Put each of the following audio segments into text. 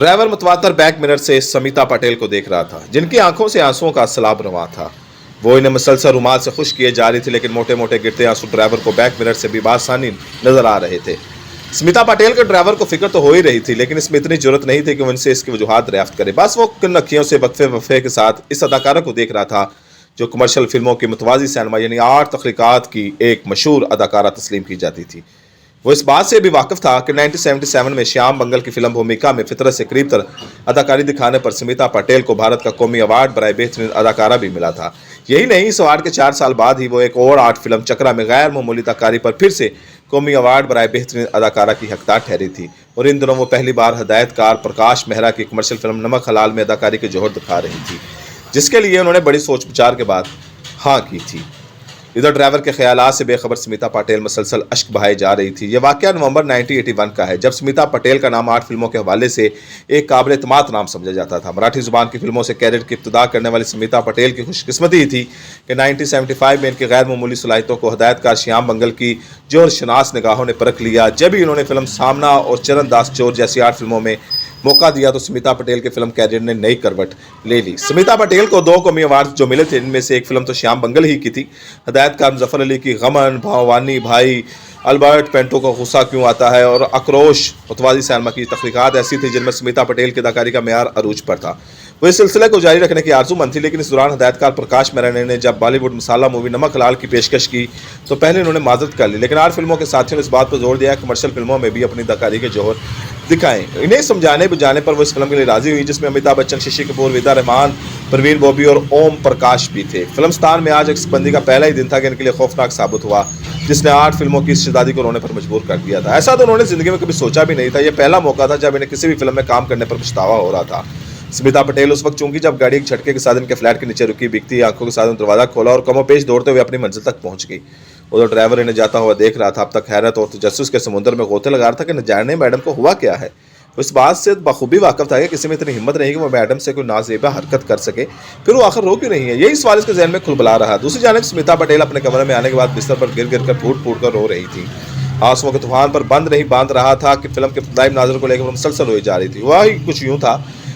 Driver मुतवातर back mirror से समिता पटेल को देख रहा था, जिनकी आंखों से आंसुओं का सैलाब रवां था। वो इन्हें मुसलसल रुमाल से खुश किए जा रही थी, लेकिन मोटे मोटे गिरते आंसू ड्राइवर को बैक मिरर से भी बासानी नजर आ रहे थे। स्मिता पटेल के ड्राइवर को फिक्र तो हो ही रही थी, लेकिन इसमें इतनी जरूरत नहीं थी कि वो इनसे इसकी वजूहात दरियाफ्त करे। बस वो किन अखियों से वक्फे वफ़े के साथ इस अदाकारा को देख रहा था, जो कमर्शियल फिल्मों की मुतवाज़ी सिनेमा यानी आर्ट तख्लीकात की एक मशहूर अदाकारा तस्लीम की जाती थी। वो इस बात से भी वाकिफ था कि 1977 में श्याम बंगल की फिल्म भूमिका में फितरत से करीब तर अदाकारी दिखाने पर स्मिता पटेल को भारत का कौमी अवार्ड बराए बेहतरीन अदाकारा भी मिला था। यही नहीं, इस अवार्ड के 4 साल बाद ही वो एक और आर्ट फिल्म चक्रा में गैर मामूली अदाकारी पर फिर से कौमी अवार्ड बराए बेहतरीन अदाकारा की हकदार ठहरी थी। और इन दिनों वो पहली बार हदायतकार प्रकाश मेहरा की कमर्शियल फिल्म नमक हलाल में अदाकारी के जौहर दिखा रही थी, जिसके लिए उन्होंने बड़ी सोच विचार के बाद हाँ की थी। इधर ड्राइवर के ख्यालात से बेखबर स्मिता पटेल मुसलसल अश्क बहाए जा रही थी। यह वाकया नवंबर 1981 का है, जब स्मिता पटेल का नाम आर्ट फिल्मों के हवाले से एक काबिल एतमाद नाम समझा जाता था। मराठी जुबान की फिल्मों से कैरियर की इब्तिदा करने वाली स्मिता पटेल की खुशकिस्मती थी कि 1975 में इनकी गैर मामूली सलाहियतों को हदायतकार श्याम बंगल की जोर शनास निगाहों ने परख लिया। जब ही उन्होंने फिल्म सामना और चरण दास चोर जैसी आर्ट फिल्मों में मौका दिया तो स्मिता पटेल के फिल्म कैरियर ने नई करवट ले ली। स्मिता पटेल को 2 कौमी अवार्ड जो मिले थे, इनमें से एक फिल्म तो श्याम बंगल ही की थी। हदायतकार मुजफ्फर अली की गमन, भावानी भाई, अल्बर्ट पेंटो को गुस्सा क्यों आता है और आक्रोश मुतवाज़ी सिनेमा की तख्लीकात ऐसी थी जिनमें स्मिता पटेल की अदाकारी का मेयार अरूज पर था। वो इस सिलसिले को जारी रखने की आरज़ूमंद थी, लेकिन इस दौरान हदायतकार प्रकाश मेहरा ने जब बॉलीवुड मसाला मूवी नमक हलाल की पेशकश की तो पहले उन्होंने माजरत कर ली, लेकिन आर्ट फिल्मों के साथियों ने इस बात पर जोर दिया कमर्शियल फिल्मों में भी अपनी अदाकारी के जौहर दिखाएं। इन्हें समझाने बुझाने पर वो इस फिल्म के लिए राजी हुई, जिसमें अमिताभ बच्चन, शशि कपूर, विदा रहमान, परवीन बॉबी और ओम प्रकाश भी थे। फिल्मस्तान में आज एक्सबंदी का पहला ही दिन था कि इनके लिए खौफनाक साबित हुआ, जिसने आर्ट फिल्मों की शहजादी को रोने पर मजबूर कर दिया था। ऐसा तो उन्होंने जिंदगी में कभी सोचा भी नहीं था। यह पहला मौका था जब इन्हें किसी भी फिल्म में काम करने पर पछतावा हो रहा था। स्मिता पटेल उस वक्त चूंकि जब गाड़ी एक झटके के साथ इनके फ्लैट के नीचे रुकी, बिकती आंखों के साथ दरवाजा खोला और कमोपेश दौड़ते हुए अपनी मंजिल तक पहुंच गई। उधर ड्राइवर इन्हें जाता हुआ देख रहा था। अब तक हैरत और तजस्सुस के समुद्र में गोते लगा रहा था कि न जाने मैडम को हुआ क्या है। वो इस बात से बखूबी वाकिफ था कि किसी में इतनी हिम्मत नहीं कि वो मैडम से कोई नाजेबा हरकत कर सके, फिर वो आखिर रो क्यों नहीं है, यही सवाल इसके जहन में खुलबुला रहा। दूसरी जानिब स्मिता पटेल अपने कमरे में आने के बाद बिस्तर पर गिर गिर कर फूट फूट कर रो रही थी। आंसुओं के तूफान पर बंद नहीं बांध रहा था कि फिल्म के इब्तिदाई नाज़र को लेकर वो मुसलसल रोई जा रही थी। वही कुछ यूँ था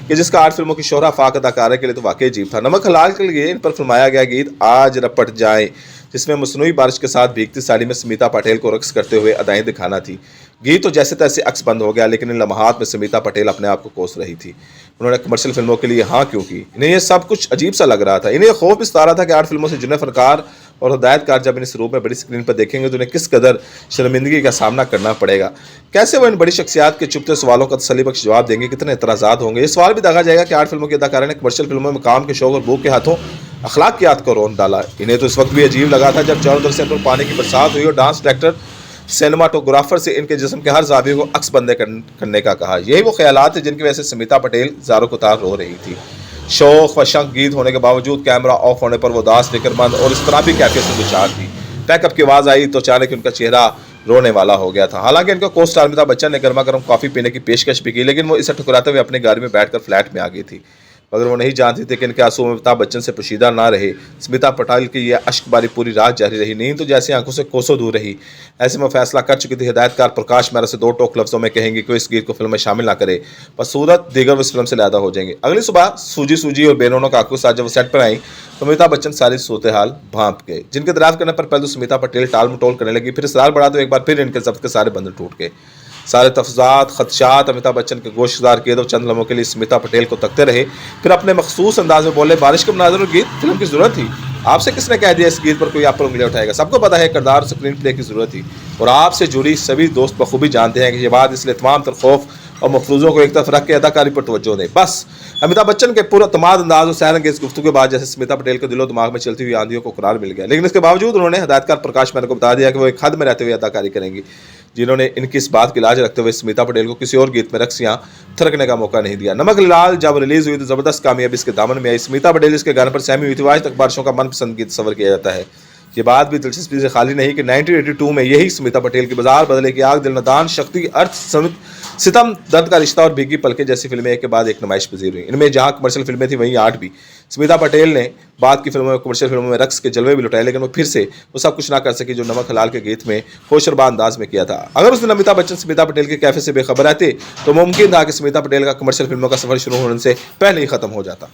कि जिसका आर्ट फिल्मों की शोहरा फाक अदाकारा के लिए तो वाकई अजीब था। नमक हलाल के लिए इन पर फिल्माया गया गीत आज रपट जाए, जिसमें मसनूई बारिश के साथ भीगती साड़ी में स्मिता पटेल को रक्स करते हुए अदाएं दिखाना थी। गीत तो जैसे तैसे अक्स बंद हो गया, लेकिन इन लम्हात में स्मिता पटेल अपने आप को कोस रही थी। उन्होंने कमर्शियल फिल्मों के लिए हाँ क्यों की? इन्हें यह सब कुछ अजीब सा लग रहा था। इन्हें खौफ इस तरह था कि आर्ट फिल्मों से जुने फनकार और हदायतकार जब इन्हें रूप में बड़ी स्क्रीन पर देखेंगे तो उन्हें किस कदर शर्मिंदगी का सामना करना पड़ेगा। कैसे वो इन बड़ी शख्सियात के चुपते सवालों का तसल्ली बख्श जवाब देंगे, कितने एतराज़ात होंगे। ये सवाल भी दागा जाएगा कि आर्ट फिल्मों के अदाकारा ने कमर्शियल फिल्मों में काम के शौक और भूख के हाथों अखलाकियात को रोन डाला। इन्हें तो इस वक्त भी अजीब लगा था जब चारों तरफ से इन पर पानी की बरसात हुई और डांस डायरेक्टर सिनेमाटोग्राफर से इनके जिस्म के हर जाविये को अक्स बंदे करने का कहा। यही वो ख्यालात थे जिनकी वजह से स्मिता पटेल ज़ारो कुतार रो रही थी। शौक व शंक गीत होने के बावजूद कैमरा ऑफ होने पर वो उदास, फिक्रमंद और इस तरह भी कैफियत से दुचार थी। पैकअप की आवाज़ आई तो अचानक उनका चेहरा रोने वाला हो गया था। हालांकि इनका को स्टार अमिताभ बच्चन ने गर्मा गर्म कॉफ़ी पीने की पेशकश भी की, लेकिन वो इसे ठुकराते हुए अपनी गाड़ी में बैठकर फ्लैट में आ गई थी। मगर वो नहीं जानती थी कि इनके आंसू में अमिताभ बच्चन से पोशीदा ना रहे। स्मिता पटेल की यह अश्कबारी पूरी रात जारी रही, नींद तो जैसे आंखों से कोसों दूर रही। ऐसे में फैसला कर चुकी थी हिदायतकार प्रकाश मेहरा से 2 टोक लफ्जों में कहेंगे कि इस गीत को फिल्म में शामिल ना करे, पर सूरत दीगर इस फिल्म से लैदा हो जाएंगे। अगली सुबह सूजी सूजी और बेनोनों का आंखों के साथ जब वो सेट पर आई तो अमिताभ बच्चन सारी सूरत हाल भांप गए, जिनके दराज करने पर पहले तो स्मिता पटेल टाल मटोल करने लगी, फिर इसरार बढ़ा तो एक बार फिर इनके जब्त के सारे बंधन टूट गए। सारे तफजात खदशात अमिताभ बच्चन के गोश्तदार किए तो चंद लम्हों के लिए स्मिता पटेल को तकते रहे, फिर अपने मखसूस अंदाज में बोले, बारिश के मनाज़र और गीत फिल्म की ज़रूरत थी। आपसे किसने कह दिया इस गीत पर कोई आप पर उंगलियां उठाएगा? सबको पता है किरदार और स्क्रीन प्ले की ज़रूरत थी, और आपसे जुड़ी सभी दोस्त बखूबी जानते हैं कि ये बात इसलिए तमाम तर खौफ और मफरूज़ों को एक तरफ रख के अदाकारी पर तवज्जो दें। बस अमिताभ बच्चन के पूरा तमाद अंदाज और सैरंगेज़ गुफ्तगू के बाद जैसे स्मिता पटेल के दिलो दिमाग में चलती हुई आंधियों को करार मिल गया, लेकिन इसके बावजूद उन्होंने हदायतकार प्रकाश मेहरा को बता दिया कि वो एक हद में रहते हुए अदाकारी करेंगी, जिन्होंने इनकी इस बात की लाज रखते हुए स्मिता पटेल को किसी और गीत में रक्स या थरकने का मौका नहीं दिया। नमक हलाल जब रिलीज हुई तो ज़बरदस्त कामयाबी इसके दामन में आई। स्मिता पटेल इसके गाने पर सहमी हुई थी। आज तक बारिशों का मनपसंद गीत सवर किया जाता है। ये बात भी दिलचस्पी से खाली नहीं कि 1982 में यही स्मिता पटेल की बाजार बदले की आग, दिलनदान, शक्ति, अर्थ सितम, दर्द का रिश्ता और भीगी पलकें जैसी फिल्में एक के बाद एक नुमाइश पजीर हुई। इनमें जहां कमर्शियल फिल्में थी वहीं आर्ट भी। स्मिता पटेल ने बाद की फिल्मों में कमर्शियल फिल्मों में रक्स के जलवे भी लुटाए, लेकिन वो फिर से वो सब कुछ ना कर सकी जो नमक हलाल के गीत में होशरबा अंदाज में किया था। अगर उसने अमिताभ बच्चन स्मिता पटेल के कैफे से बेखबर रहते तो मुमकिन था कि स्मिता पटेल का कमर्शियल फिल्मों का सफर शुरू होने से पहले ही खत्म हो जाता।